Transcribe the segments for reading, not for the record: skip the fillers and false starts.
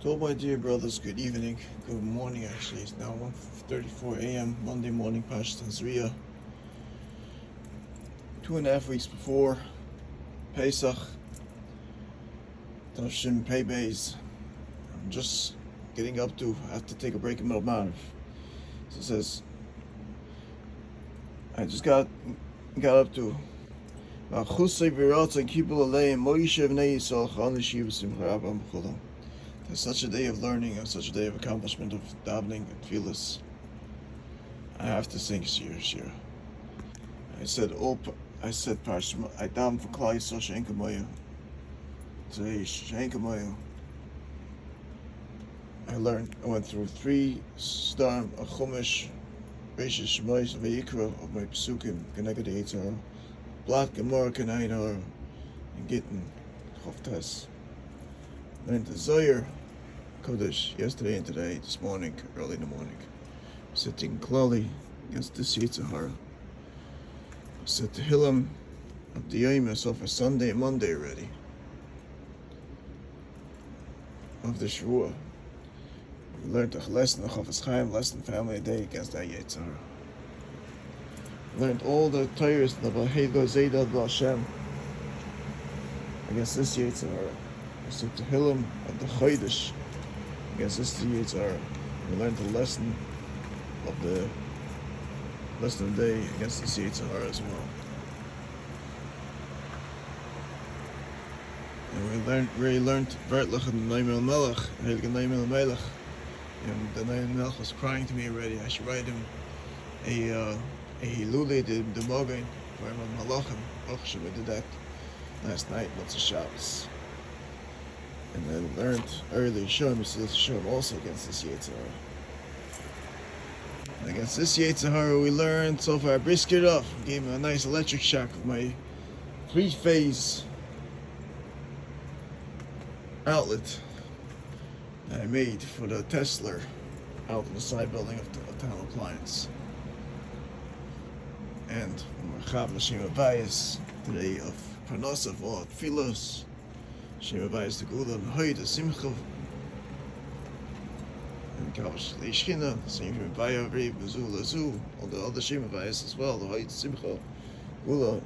To all my dear brothers, good evening, good morning actually. It's now 1:34 a.m. Monday morning, Pashtan Zriya. 2.5 weeks before Pesach, Tavshin Pei Beis. I'm just getting up to, I have to take a break in middle Maariv. So it says, I just got up to there's such a day of learning and such a day of accomplishment of davening and tefillas. I have to sing Shir. I said Parshma. I daven for Klal Yisrael she'en kamoyu. Today she'en kamoyu. I went through 3 storm a Chumash, Reishis Shmois Vayikra of my Pesukim Keneged Yitzhar, Blat Gemara Kenayin Har, and Gittin Choftes. Learned the Zohar Kodesh yesterday and today, this morning, early in the morning. Sitting Klali against this Yitzhar. Said to Hillam of the Yom so for Sunday and Monday already of the Shavuot. We learned a lesson of Chofetz Chaim, lesson family a day against that Yitzhar. Learned all the Torahs of Bahego Zayda Hashem against this Yitzhar. We said to Hillam of the Chodesh against this Yitzhar. We learned the lesson of the day against the Yitzhar as well. And we learned Bertlach and Naim Melech, Heilige Naim Melech. And the Naim Melech was crying to me already. I should write him a Hilule de Mogain for him on Malachim. We did that last night, lots of Shabbos. And then learned early Shem, Shem also against this Yitzhar. And against this Yitzhar we learned so far I brisked it off. Gave him a nice electric shock with my 3-phase outlet that I made for the Tesla out in the side building of the Town Appliance. And Chav L'Shem Abayis today of Parnasav or Tfilos. Shem Abayis the Gula and Hoy the Simcha. And Kavash Leishchina, the same Shem Abayis, Reib, Zu, Lazu, all the other Shem Abayis as well, the Hoy the Simcha, Gula,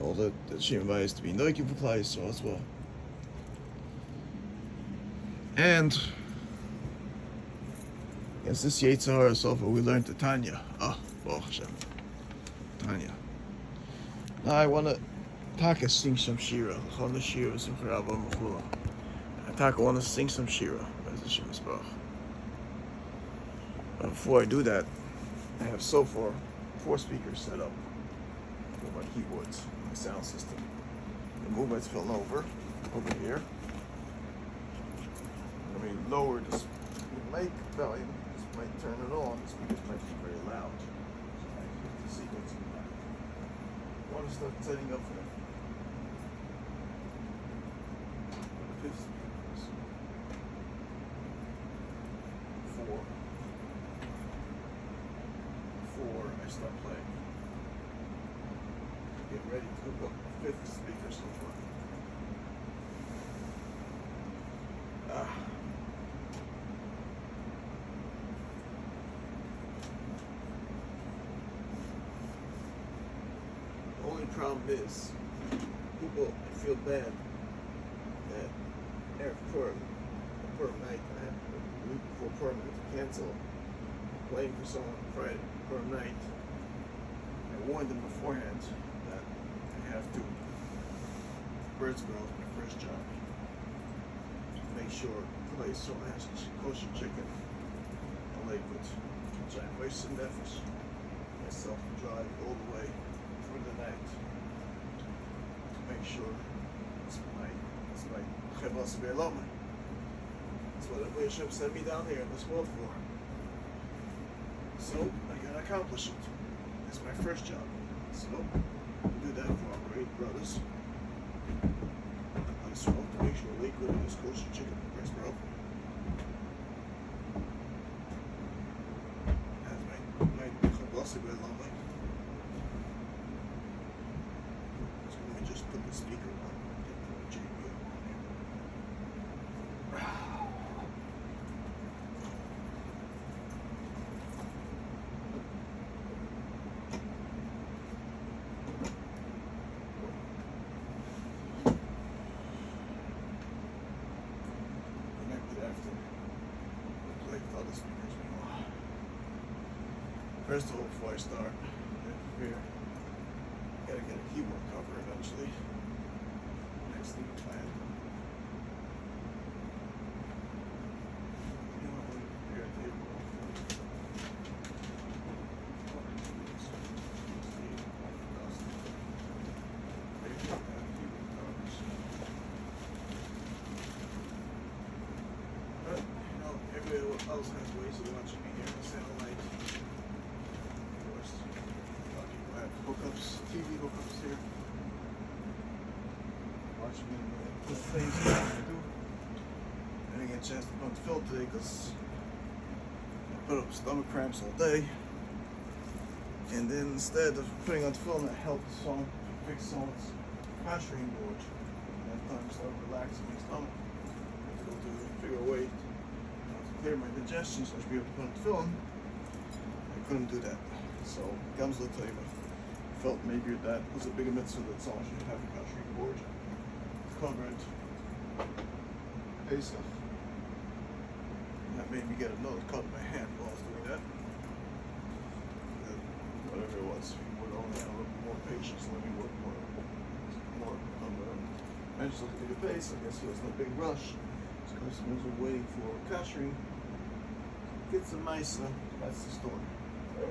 all the Shem Abayis to be Noikim for Klal Yisrael as well. And against this Yitzhar Sofa, we learned the Tanya. Baruch Hashem. Tanya. Now I want to sing some Shira. Chol Shira Simcha Rabba Mechula. I want to sing some Shira. Before I do that, I have so far 4 speakers set up for my keyboards, my sound system. The movement's filling over here. Let me lower this mic volume. This might turn it on. The speakers might be very loud. So I have to see what's in that. I want to start setting up for that. The 5th speakers. 4, I start playing. Get ready to hook up the 5th speaker so far. The only problem is, people feel bad that Erev Purim night, I have a week before Purim, I have to cancel playing for someone on Friday, Purim night. I warned them beforehand that I have to, Birdsboro is my first job. Make sure the place so has kosher chicken on Lakewood, which I waste some efforts myself to drive all the way through the night to make sure it's my Chavas Be'elama. That's what Rabbi Hashem sent me down here in this world for. So I gotta accomplish it. It's my first job. So I'll do that for our great brothers. So to make sure Lakewood is kosher chicken in Birdsboro. That's my Chavas Be'elama. So let me just put the speaker on. Get the JBL on here. First of all, before I start, here, gotta get a keyboard cover eventually. Next thing planned. You know, prepare a table. Everybody else has ways of watching me here on satellite. Of course, a lot of people have hookups, TV hookups here. Watching me put things I do. I didn't get a chance to put on film today because I put up stomach cramps all day. And then instead of putting on film, I helped the song fix someone's posturing board. And that time I started relaxing my stomach. I had to go to figure a way clear my digestion so I should be able to put on film. I couldn't do that. So comes the table. I felt maybe that was a bigger mitzvah that someone should have a country board covered Pesach. And that made me get another cut in my hand while I was doing that. And whatever it was, would only have a little more patience, let me work more eventually to do the pace. I guess it was no big rush. Customers are waiting for kashering. Get some mice. That's the story. So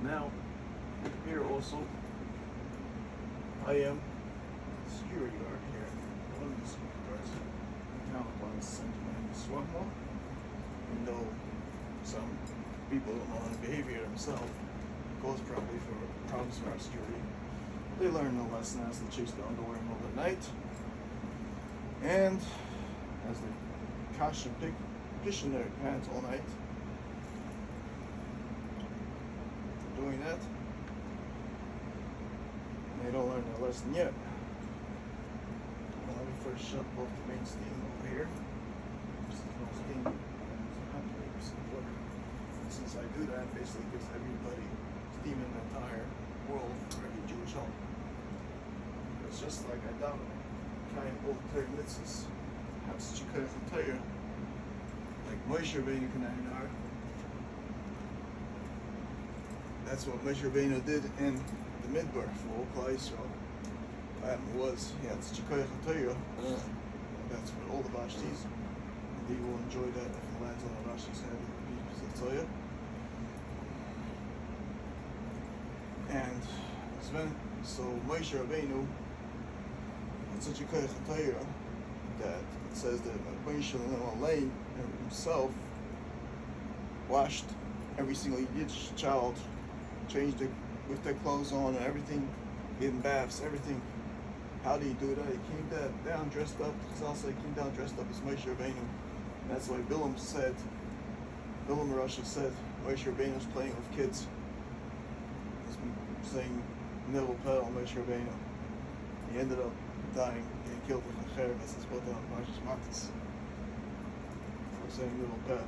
now, here also, I am security guard here. One of the security guards. Counterparts sent to my swap mall. Even though some people don't know how to behave here themselves, cause probably for problems for our security. They learn no lesson as they chase the underwear in the middle of the night. And as they cash and fish in their pants all night, doing that, they don't learn their lesson yet. Well, let me first shut off the main steam over here. There's no steam. Since I do that, basically gives everybody steam in the entire world for every Jewish home. It's just like I done kind of old Torah mitzvahs have such a kind of Torah, like Moshe Rabbeinu Kanainar. That's what Moshe Rabbeinu did in the Midbar for all Klal Yisrael. What happened was he had such a kind of Torah. That's for all the Vashtis, and he will enjoy that if it lands on the Vashti's head. He's a Torah. And so Moshe Rabbeinu. It's such a kind of Torah that it says that Moshe Rabbeinu himself washed every single Yiddish child, changed it with their clothes on and everything, gave them baths, everything. How do you do that? He came down dressed up. Chazal said he came down dressed up as Moshe Rabbeinu. And that's why Bilam Rasha said Moshe Rabbeinu was playing with kids. He's been saying Nivel Pel Moshe Rabbeinu. He ended up dying, getting killed with a cherem, as it's put down in Parshas Matis for saying Nivel Pel.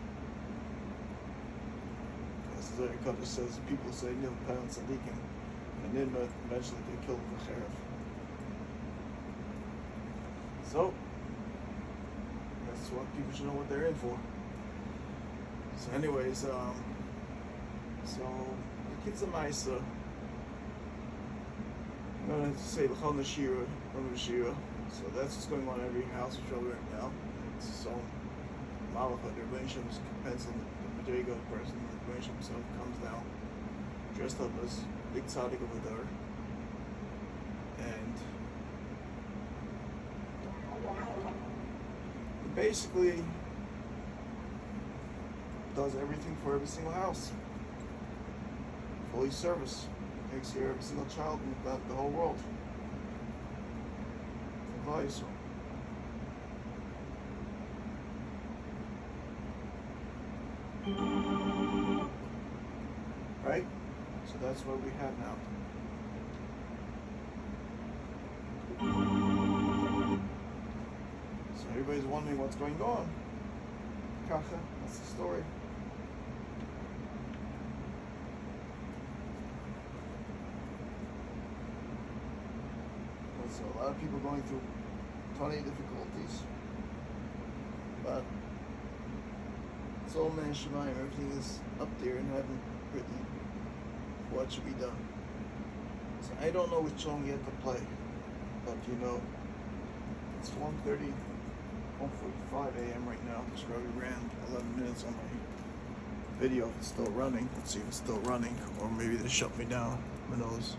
As the Zohar Kodesh says, people say Nivel Pel and Tzadikim, and then eventually get killed with a cherem. So that's what people should know what they're in for. So anyways, so the kids of Maisa, I'm going to say L'chol Nashira, so that's what's going on in every house which we're in now. So Malacha, the Rebbeinu depends on the Madriga person. The Rebbeinu himself comes down, dressed up as big tzaddik of the door, and he basically does everything for every single house. Fully service. Takes care of every single child in the whole world. Right? So that's what we have now. So everybody's wondering what's going on. Kacha, that's the story. So a lot of people going through plenty of difficulties, but It's all man Shemayim. Everything is up there in heaven, written what should be done. So I don't know which song yet to play, but it's 1:30, 1:45 a.m. right now. Just already ran 11 minutes on my video. It's still running. Let's see if it's still running, or maybe they shut me down. Who knows?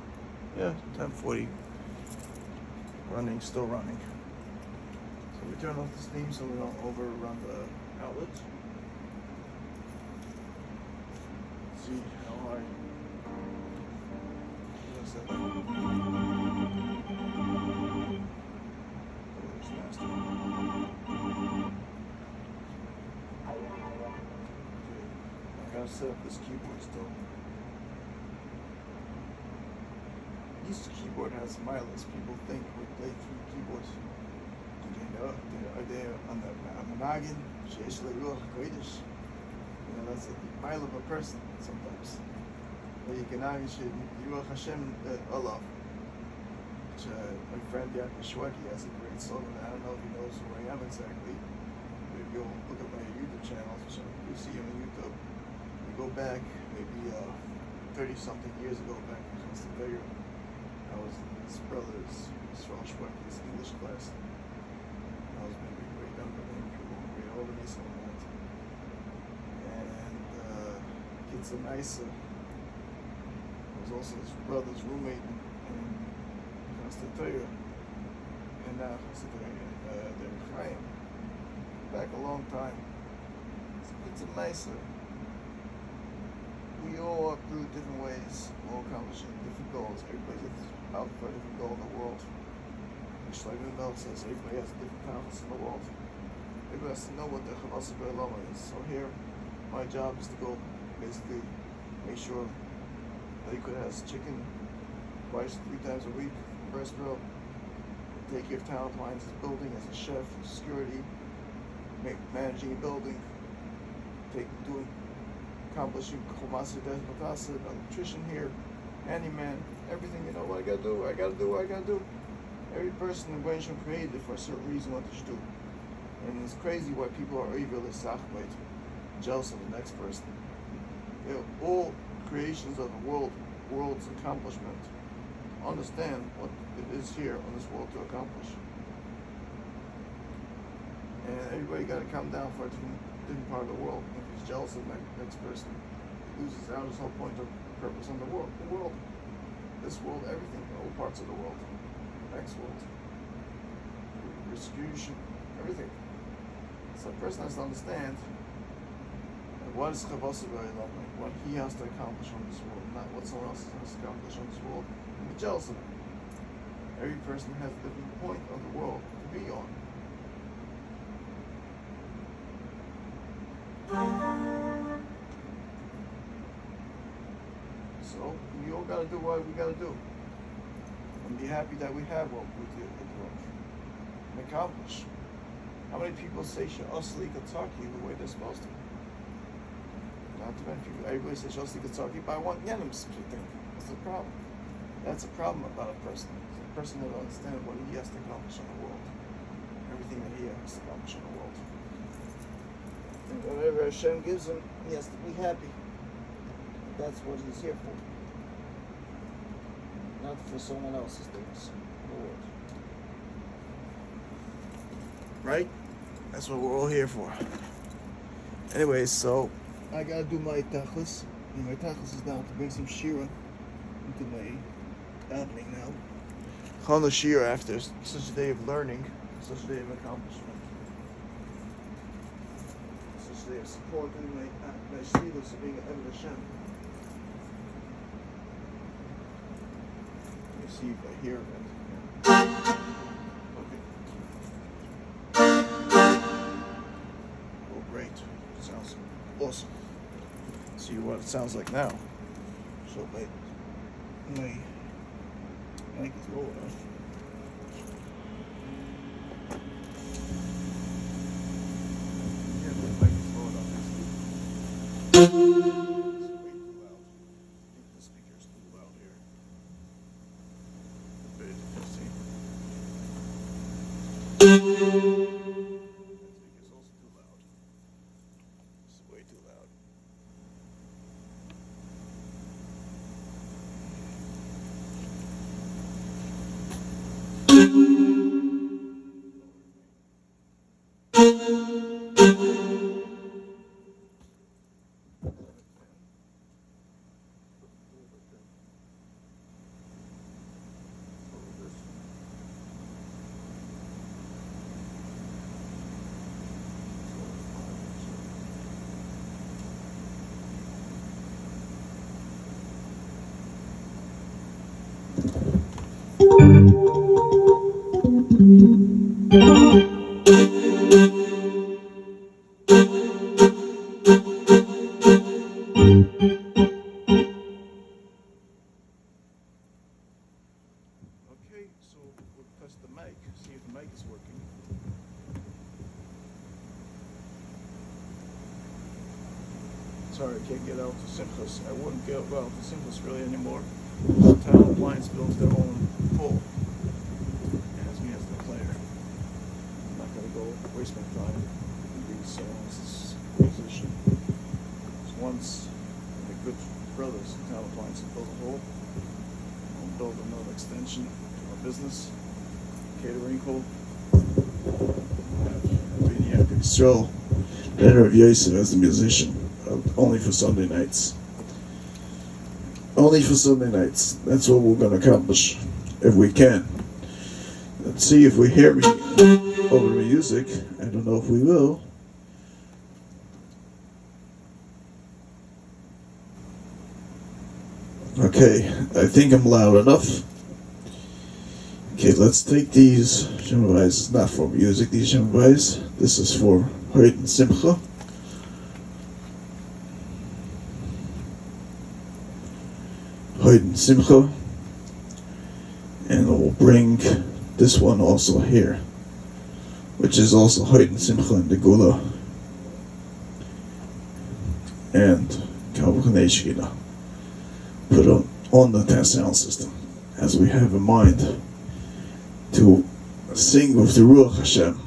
Yeah, 10:40. Running, still running. So we turn off the steam so we don't overrun the outlet. Let's see how high. What's that? There's master. I gotta set up this keyboard still. This keyboard has mileage. People think we play through keyboards. Do they know? Are they on the Managin? Sheish le'ruach kodesh. That's a mile of a person sometimes. You can actually Ruach Hashem Allah. My friend Yaakov Shweki has a great song. I don't know if he knows who I am exactly. But if you'll look at my YouTube channel, so you see him on YouTube. You go back maybe 30-something years ago, back in the video. I was in his brother's Israel Shweki's English class. I was maybe way younger than him, way older than me, and Kids are nicer. Was also his brother's roommate in Constantinople, and now they're Chaim. Back a long time. It's a nicer. We all are through different ways, all accomplishing different goals. Everybody's out for a different goal in the world. Which like the Mel says, everybody has a different purpose in the world. Everybody has to know what the Chavasa B'Elama is. So here, my job is to go basically make sure that he could have chicken twice, 3 times a week, breast grill, take care of talent lines, his building as a chef, security, managing a building, accomplishing electrician here, handyman, everything. What I gotta do. Every person in Goyim created for a certain reason what they should do. And it's crazy why people are evil, jealous of the next person. They're all creations of the world's accomplishment. Understand what it is here on this world to accomplish. And everybody got to come down for a different part of the world. If he's jealous of the next person, he loses out his whole point of purpose on the world. This world, everything, all parts of the world. Next world. Distribution, everything. So a person has to understand what is Chavasa B'Elama, what he has to accomplish on this world, not what someone else has to accomplish on this world, and be jealous of it. Every person has a different point of the world to be on. So we all gotta do what we gotta do. And be happy that we have what we do and accomplish. How many people say Sha'asli Kataki the way they're supposed to? Not too many people. Everybody says Sha'asli Kataki, but I want Yenim thing. That's the problem. That's a problem about a person. It's a person that doesn't understand what he has to accomplish in the world. Everything that he has to accomplish in the world. And whatever Hashem gives him, he has to be happy. That's what he's here for. Not for someone else's things in the world. Right? That's what we're all here for. Anyways, so I gotta do my tachlis. And my tachlis is now to bring some shira into my davening now. Chana shira after such a day of learning, such a day of accomplishment, such a day of supporting my shlichus of being an Eved Hashem. Let me see if I hear it. Great. Sounds awesome. See what it sounds like now. So my mic is low enough. Yeah, my mic is low enough. It's way too loud. I think the speaker is too loud here. Let's see. That speaker's also too loud. Just wait. Okay, so we'll test the mic, see if the mic is working. Sorry, I can't get out to Simchas. I wouldn't get out to Simchas really anymore. Town Appliance builds their own pole. It has me as the player. I'm not gonna go waste my time in these songs, this musician. Once my good brothers in Town Appliance built a hole. I'll build another extension to our business, catering hole. Viniak Yisrael, better of Yosef as the musician, only for Sunday nights. Only for Sunday nights. That's what we're going to accomplish if we can. Let's see if we hear me over the music. I don't know if we will. Okay, I think I'm loud enough. Okay, let's take these Shemavais, not for music, these Shemavais. This is for Hoyt and Simcha. Hoyt and Simcha. And we'll bring this one also here, which is also Hoyt and Simcha and the Gula. And Kavukhanei Shekhinah. Put on the sound system, as we have in mind to sing with the Ruach Hashem.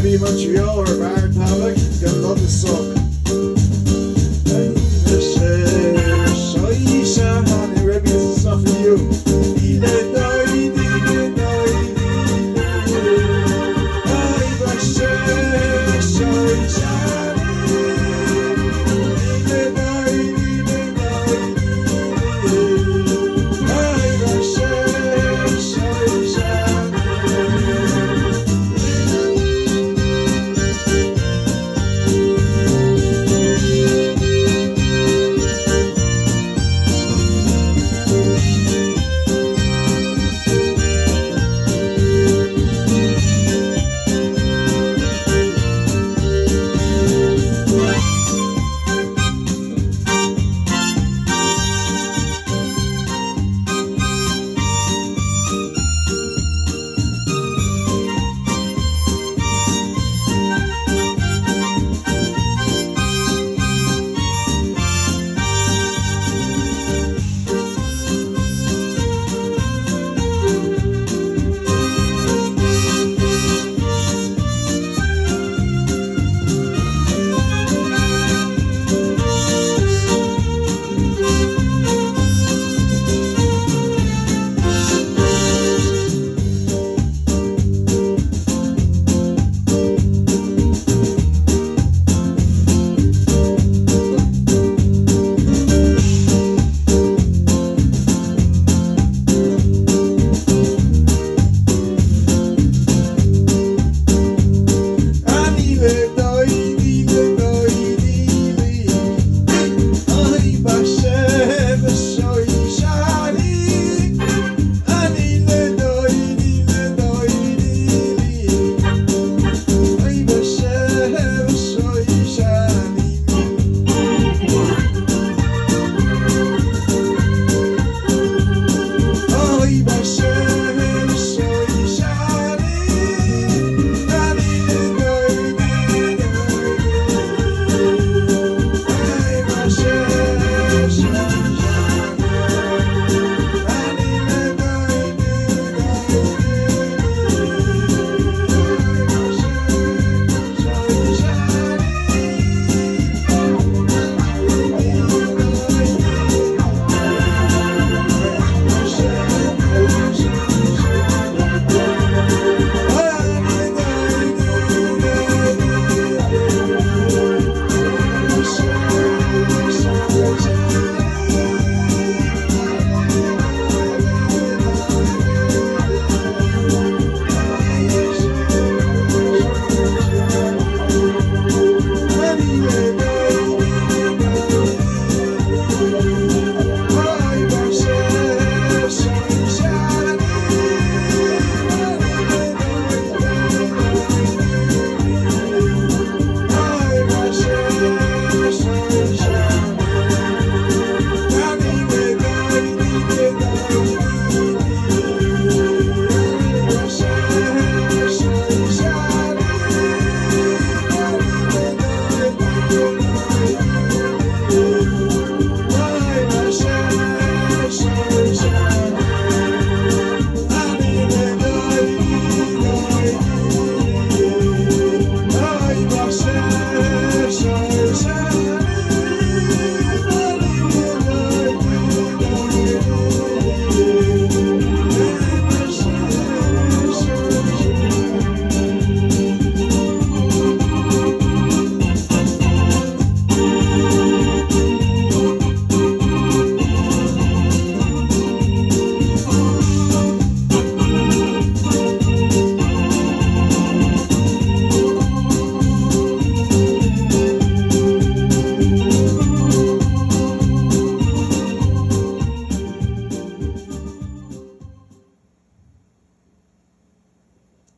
Rebbe Montreal or Bar Tabak, got love the song. Honey, Rebbe, this is stuff for you.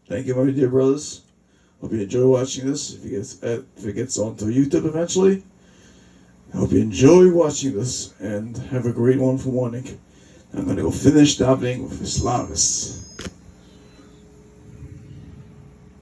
Thank you, my dear brothers. Hope you enjoy watching this. If it gets onto YouTube eventually, I hope you enjoy watching this and have a great one for morning. I'm going to go finish davening with Islamists.